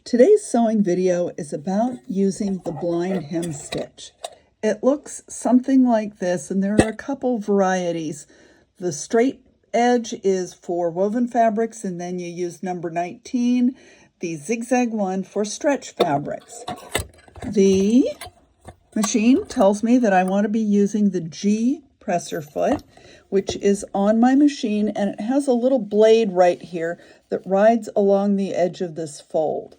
Today's sewing video is about using the blind hem stitch. It looks something like this, and there are a couple varieties. The straight edge is for woven fabrics, and then you use number 19, the zigzag one for stretch fabrics. The machine tells me that I want to be using the G presser foot, which is on my machine, and it has a little blade right here that rides along the edge of this fold.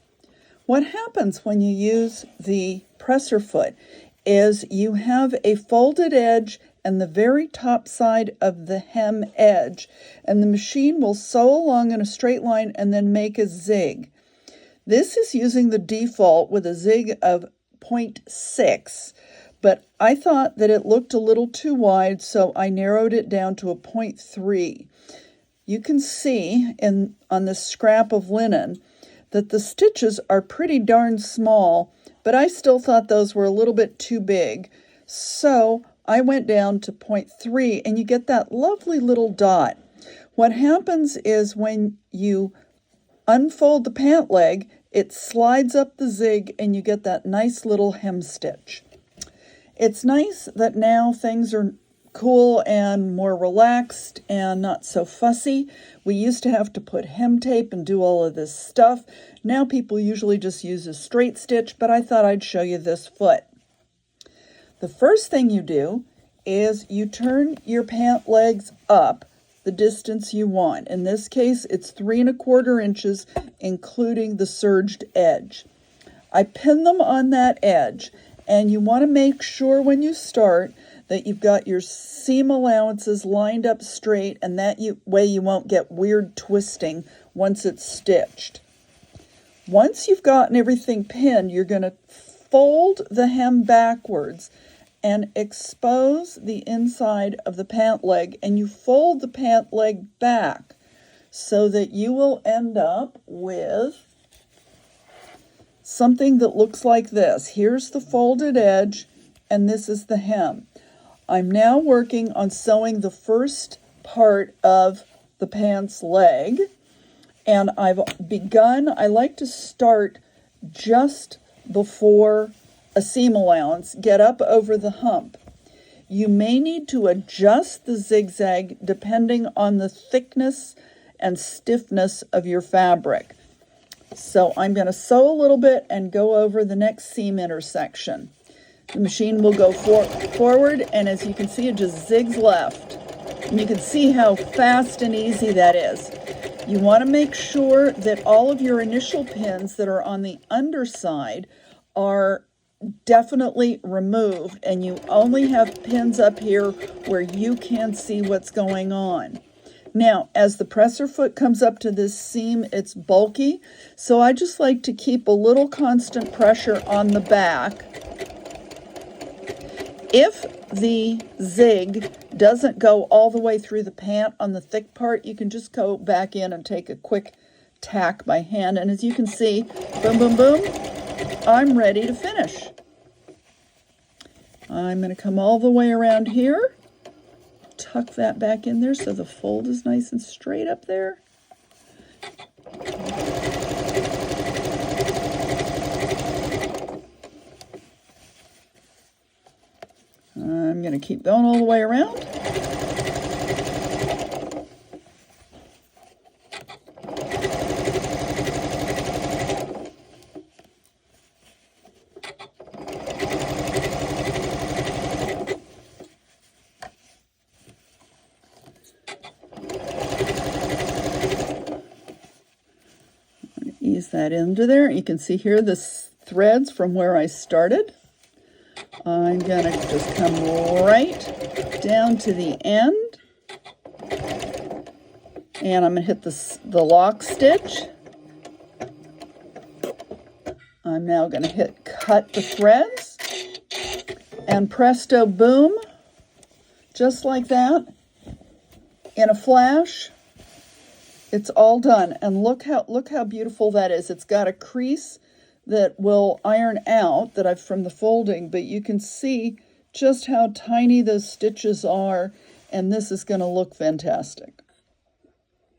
What happens when you use the presser foot is you have a folded edge and the very top side of the hem edge, and the machine will sew along in a straight line and then make a zig. This is using the default with a zig of 0.6, but I thought that it looked a little too wide, so I narrowed it down to a 0.3. You can see on this scrap of linen that the stitches are pretty darn small, but I still thought those were a little bit too big. So I went down to 0.3, and you get that lovely little dot. What happens is when you unfold the pant leg, it slides up the zig, and you get that nice little hem stitch. It's nice that now things are cool and more relaxed and not so fussy. We used to have to put hem tape and do all of this stuff. Now people usually just use a straight stitch, but I thought I'd show you this foot. The first thing you do is you turn your pant legs up the distance you want. In this case, it's 3 1/4 inches, including the serged edge. I pin them on that edge, and you want to make sure when you start that you've got your seam allowances lined up straight, and that way you won't get weird twisting once it's stitched. Once you've gotten everything pinned, you're going to fold the hem backwards and expose the inside of the pant leg, and you fold the pant leg back so that you will end up with something that looks like this. Here's the folded edge, and this is the hem. I'm now working on sewing the first part of the pants leg, and I've begun. I like to start just before a seam allowance, get up over the hump. You may need to adjust the zigzag depending on the thickness and stiffness of your fabric. So I'm going to sew a little bit and go over the next seam intersection. The machine will go forward, and as you can see, it just zigs left. And you can see how fast and easy that is. You want to make sure that all of your initial pins that are on the underside are definitely removed, and you only have pins up here where you can see what's going on. Now, as the presser foot comes up to this seam, it's bulky, so I just like to keep a little constant pressure on the back. If the zig doesn't go all the way through the pant on the thick part, you can just go back in and take a quick tack by hand. And as you can see, boom, boom, boom, I'm ready to finish. I'm going to come all the way around here, tuck that back in there so the fold is nice and straight up there. I'm going to keep going all the way around. Ease that into there. You can see here the threads from where I started. I'm going to just come right down to the end, and I'm going to hit the lock stitch. I'm now going to cut the threads, and presto boom, just like that, in a flash, it's all done. And look how beautiful that is. It's got a crease that will iron out that I've from the folding, but you can see just how tiny those stitches are, and this is going to look fantastic.